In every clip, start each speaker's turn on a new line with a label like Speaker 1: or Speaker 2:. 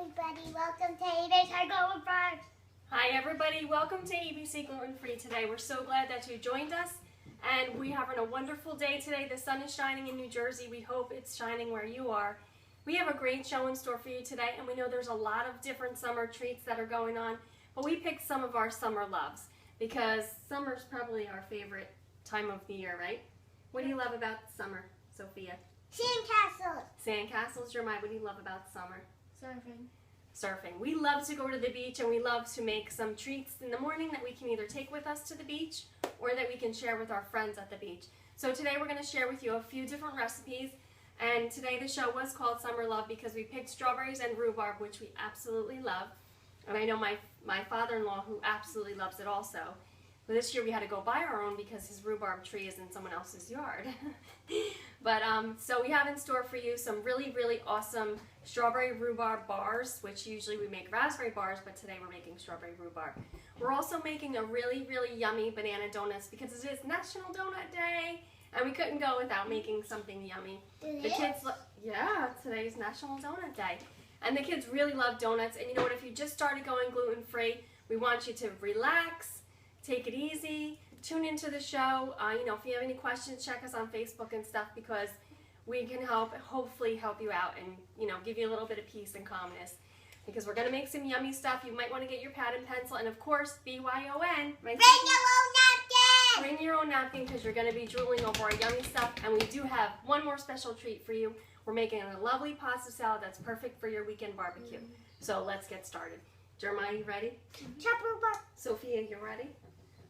Speaker 1: everybody, welcome to ABC Gluten Free.
Speaker 2: Hi everybody, welcome to ABC Gluten Free today. We're so glad that you joined us and we're having a wonderful day today. The sun is shining in New Jersey. We hope it's shining where you are. We have a great show in store for you today, and we know there's a lot of different summer treats that are going on, but we picked some of our summer loves because summer's probably our favorite time of the year, right? What do you love about summer, Sophia?
Speaker 1: Sandcastles.
Speaker 2: Sandcastles, Jeremiah. What do you love about summer?
Speaker 1: Surfing.
Speaker 2: Surfing. We love to go to the beach, and we love to make some treats in the morning that we can either take with us to the beach or that we can share with our friends at the beach. So today we're going to share with you a few different recipes, and today the show was called Summer Love because we picked strawberries and rhubarb, which we absolutely love. And I know my father-in-law, who absolutely loves it also. But this year we had to go buy our own because his rhubarb tree is in someone else's yard. But so we have in store for you some really, really awesome strawberry rhubarb bars, which usually we make raspberry bars, but today we're making strawberry rhubarb. We're also making a really, really yummy banana donuts because it is National Donut Day, and we couldn't go without making something yummy. The kids, yeah, today's National Donut Day. And the kids really love donuts, and you know what, if you just started going gluten-free, we want you to relax, take it easy, tune into the show. You know, if you have any questions, check us on Facebook and stuff because we can hopefully help you out and, you know, give you a little bit of peace and calmness because we're going to make some yummy stuff. You might want to get your pad and pencil and, of course, BYON.
Speaker 1: Bring your own napkin!
Speaker 2: Bring your own napkin because you're going to be drooling over our yummy stuff. And we do have one more special treat for you. We're making a lovely pasta salad that's perfect for your weekend barbecue. So let's get started. Jeremiah, you ready?
Speaker 1: Chop rhubarb.
Speaker 2: Sophia, you ready?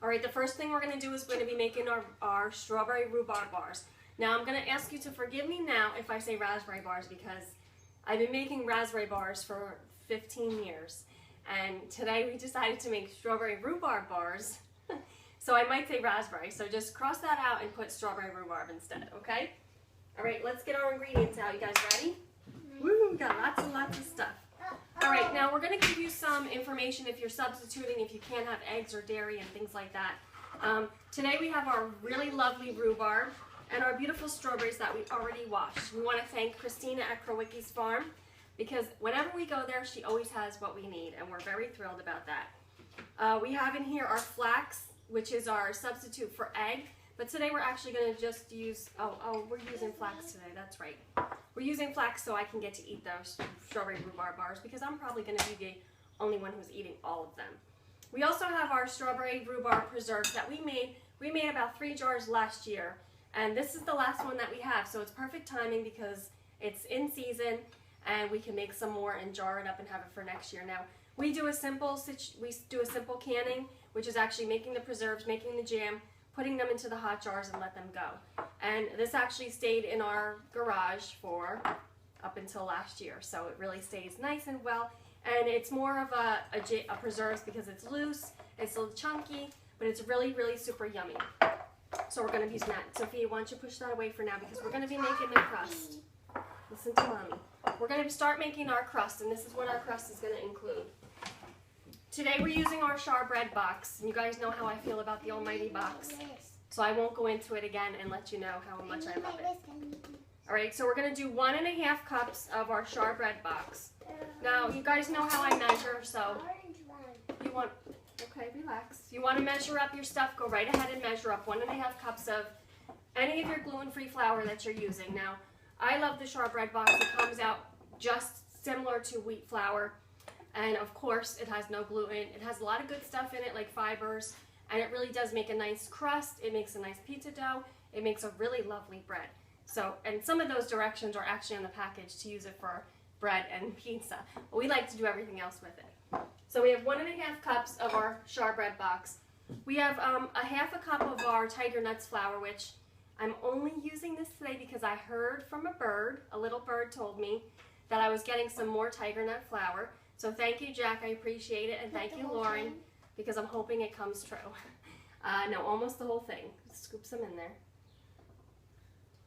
Speaker 2: All right, the first thing we're going to do is we're going to be making our strawberry rhubarb bars. Now, I'm going to ask you to forgive me now if I say raspberry bars because I've been making raspberry bars for 15 years. And today we decided to make strawberry rhubarb bars. So I might say raspberry. So just cross that out and put strawberry rhubarb instead, okay? All right, let's get our ingredients out. You guys ready? Woo, we got lots and lots of stuff. All right, now we're going to give you some information if you're substituting, if you can't have eggs or dairy and things like that. Today we have our really lovely rhubarb and our beautiful strawberries that we already washed. We want to thank Christina at Krowicki's Farm because whenever we go there, she always has what we need, and we're very thrilled about that. We have in here our flax, which is our substitute for egg, but today we're actually going to just use, we're using flax today, that's right. We're using flax so I can get to eat those strawberry rhubarb bars because I'm probably going to be the only one who's eating all of them. We also have our strawberry rhubarb preserves that we made. We made about 3 jars last year, and this is the last one that we have, so it's perfect timing because it's in season and we can make some more and jar it up and have it for next year. Now, we do a simple canning, which is actually making the preserves, making the jam, putting them into the hot jars and let them go. And this actually stayed in our garage for up until last year, so it really stays nice and well. And it's more of a preserves because it's loose, it's a little chunky, but it's really, really super yummy. So we're going to be using that. Sophia, why don't you push that away for now because we're going to be making the crust. Listen to Mommy. We're going to start making our crust, and this is what our crust is going to include. Today we're using our Char-Bread box. You guys know how I feel about the almighty box. So I won't go into it again and let you know how much I love it. Alright, so we're going to do 1½ cups of our Char-Bread box. Now, you guys know how I measure, so you want, okay, relax. You want to measure up your stuff, go right ahead and measure up 1½ cups of any of your gluten-free flour that you're using. Now, I love the Char-Bread box. It comes out just similar to wheat flour. And of course, it has no gluten. It has a lot of good stuff in it, like fibers, and it really does make a nice crust. It makes a nice pizza dough. It makes a really lovely bread. So, and some of those directions are actually on the package to use it for bread and pizza, but we like to do everything else with it. So we have 1½ cups of our Char-Bread box. We have ½ cup of our Tiger Nuts flour, which I'm only using this today because I heard from a bird, a little bird told me that I was getting some more Tiger Nut flour. So thank you, Jack. I appreciate it. And thank you, Lauren, because I'm hoping it comes true. No, almost the whole thing. Scoop some in there.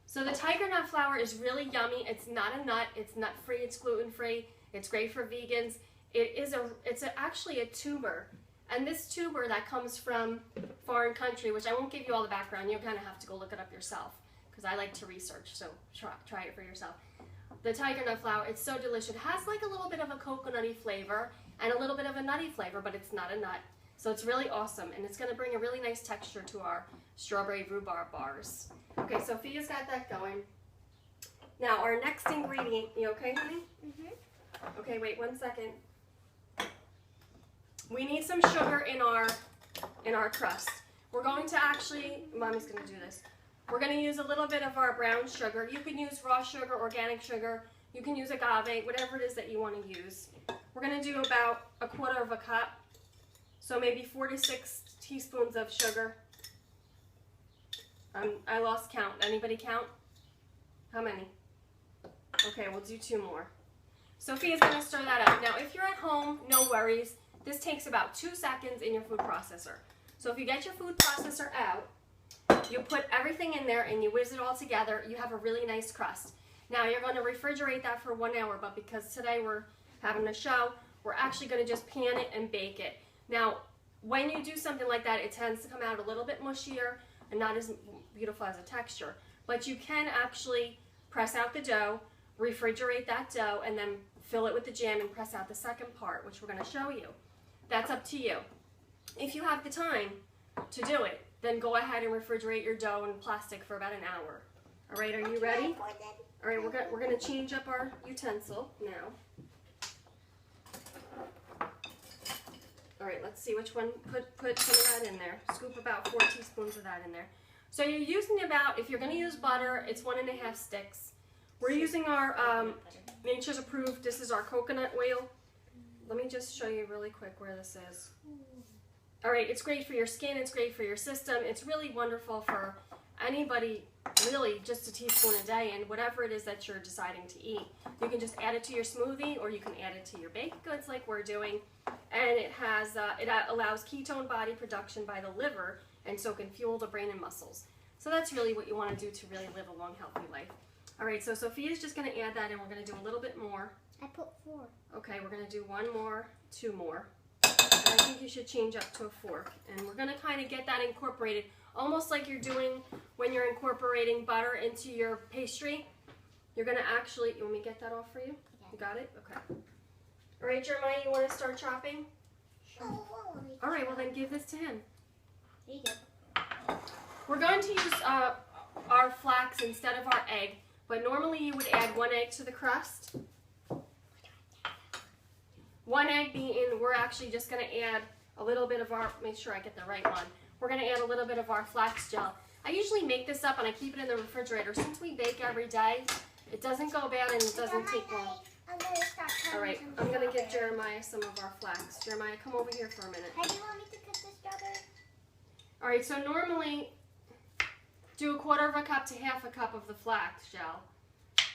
Speaker 2: So the Tiger Nut flour is really yummy. It's not a nut. It's nut-free. It's gluten-free. It's great for vegans. It's actually a tuber. And this tuber that comes from foreign country, which I won't give you all the background. You're going to have to go look it up yourself because I like to research. So try it for yourself. the tiger nut flour. It's so delicious. It has like a little bit of a coconutty flavor and a little bit of a nutty flavor, but it's not a nut. So it's really awesome, and it's going to bring a really nice texture to our strawberry rhubarb bars. Okay, Sophia's got that going. Now, our next ingredient, you okay, honey?
Speaker 1: Mm-hmm.
Speaker 2: Okay, wait 1 second. We need some sugar in our crust. We're going to actually, Mommy's going to do this. We're going to use a little bit of our brown sugar. You can use raw sugar, organic sugar. You can use agave, whatever it is that you want to use. We're going to do about 1/4 cup. So maybe 4 to 6 teaspoons of sugar. I lost count. Anybody count? How many? Okay, we'll do 2 more. Sophia's going to stir that up. Now, if you're at home, no worries. This takes about 2 seconds in your food processor. So if you get your food processor out, you put everything in there and you whiz it all together, you have a really nice crust. Now, you're going to refrigerate that for 1 hour, but because today we're having a show, we're actually going to just pan it and bake it. Now, when you do something like that, it tends to come out a little bit mushier and not as beautiful as a texture. But you can actually press out the dough, refrigerate that dough, and then fill it with the jam and press out the second part, which we're going to show you. That's up to you. If you have the time to do it, then go ahead and refrigerate your dough in plastic for about an hour. All right, are you ready? All right, we're going to change up our utensil now. All right, let's see which one. Put some of that in there. Scoop about 4 teaspoons of that in there. So you're using about, if you're going to use butter, it's 1½ sticks. We're using our Nature's Approved. This is our coconut oil. Let me just show you really quick where this is. All right, it's great for your skin. It's great for your system. It's really wonderful for anybody, really just a teaspoon a day, and whatever it is that you're deciding to eat. You can just add it to your smoothie, or you can add it to your baked goods like we're doing. And it has, it allows ketone body production by the liver, and so can fuel the brain and muscles. So that's really what you want to do to really live a long, healthy life. All right, so Sophia's just going to add that, and we're going to do a little bit more.
Speaker 1: I put 4.
Speaker 2: Okay, we're going to do 1 more, 2 more. And I think you should change up to a fork. And we're going to kind of get that incorporated, almost like you're doing when you're incorporating butter into your pastry. You're going to actually, you want me to get that off for you? You got it? Okay. All right, Jeremiah, you want to start chopping? All right, well then give this to him.
Speaker 1: There you go.
Speaker 2: We're going to use our flax instead of our egg, but normally you would add 1 egg to the crust. 1 egg being, we're actually just going to add a little bit of our, make sure I get the right one. We're going to add a little bit of our flax gel. I usually make this up and I keep it in the refrigerator. Since we bake every day, it doesn't go bad and it doesn't take long.
Speaker 1: I'm going to start cutting.
Speaker 2: All right, I'm going to give Jeremiah some of our flax. Jeremiah, come over here for a minute.
Speaker 1: How do you want me to cut the strawberry?
Speaker 2: All right, so normally do 1/4 cup to 1/2 cup of the flax gel.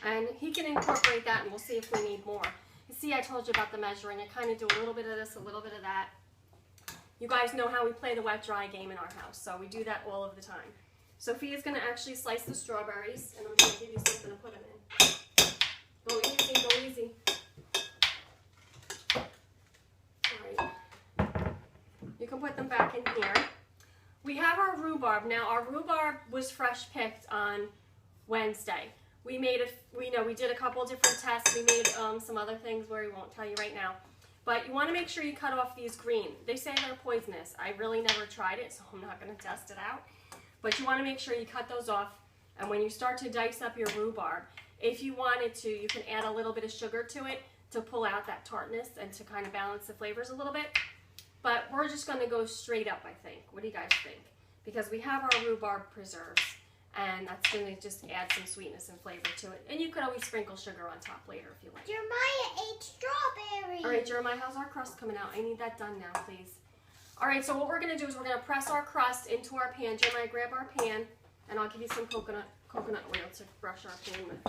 Speaker 2: And he can incorporate that and we'll see if we need more. You see, I told you about the measuring. I kind of do a little bit of this, a little bit of that. You guys know how we play the wet-dry game in our house, so we do that all of the time. Sophia's going to actually slice the strawberries, and I'm going to give you something to put them in. Go easy, go easy. All right. You can put them back in here. We have our rhubarb. Now, our rhubarb was fresh picked on Wednesday. We made we did a couple of different tests. We made some other things where we won't tell you right now. But you want to make sure you cut off these green. They say they're poisonous. I really never tried it, so I'm not going to test it out. But you want to make sure you cut those off. And when you start to dice up your rhubarb, if you wanted to, you can add a little bit of sugar to it to pull out that tartness and to kind of balance the flavors a little bit. But we're just going to go straight up, I think. What do you guys think? Because we have our rhubarb preserves, and that's going to just add some sweetness and flavor to it. And you could always sprinkle sugar on top later if you like.
Speaker 1: Jeremiah ate strawberries.
Speaker 2: All right, Jeremiah, how's our crust coming out? I need that done now, please. All right, so what we're going to do is we're going to press our crust into our pan. Jeremiah, grab our pan, and I'll give you some coconut oil to brush our pan with.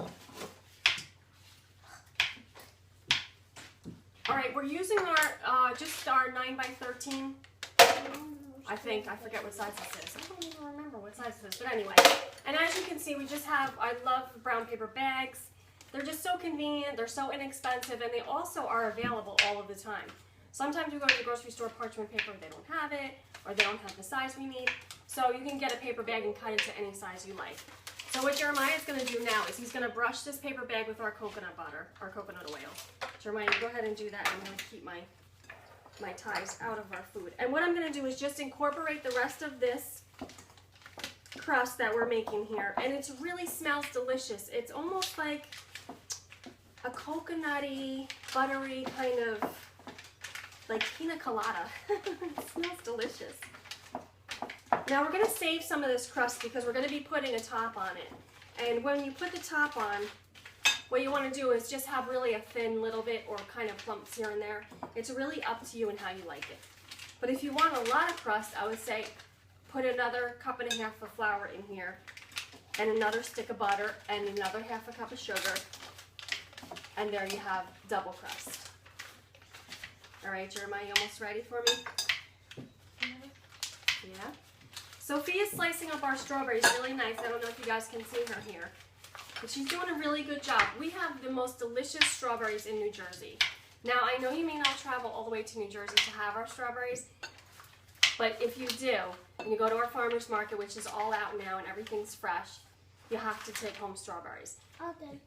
Speaker 2: All right, we're using our just our 9x13. I think, I forget what size this is. I don't even remember what size this is, but anyway. And as you can see, we just have, I love brown paper bags. They're just so convenient, they're so inexpensive, and they also are available all of the time. Sometimes we go to the grocery store, parchment paper, they don't have it, or they don't have the size we need. So you can get a paper bag and cut it to any size you like. So what Jeremiah's going to do now is he's going to brush this paper bag with our coconut butter, our coconut oil. Jeremiah, you go ahead and do that. I'm going to keep my ties out of our food. And what I'm going to do is just incorporate the rest of this crust that we're making here. And it really smells delicious. It's almost like a coconutty, buttery kind of like pina colada. It smells delicious. Now we're going to save some of this crust because we're going to be putting a top on it. And when you put the top on, what you want to do is just have really a thin little bit or kind of clumps here and there. It's really up to you and how you like it. But if you want a lot of crust, I would say put another 1.5 cups of flour in here and another stick of butter and another 1/2 cup of sugar. And there you have double crust. All right, Jeremiah, you almost ready for me? Yeah. Sophia's slicing up our strawberries really nice. I don't know if you guys can see her here. But she's doing a really good job. We have the most delicious strawberries in New Jersey. Now, I know you may not travel all the way to New Jersey to have our strawberries, but if you do, and you go to our farmer's market, which is all out now and everything's fresh, you have to take home strawberries.
Speaker 1: All done.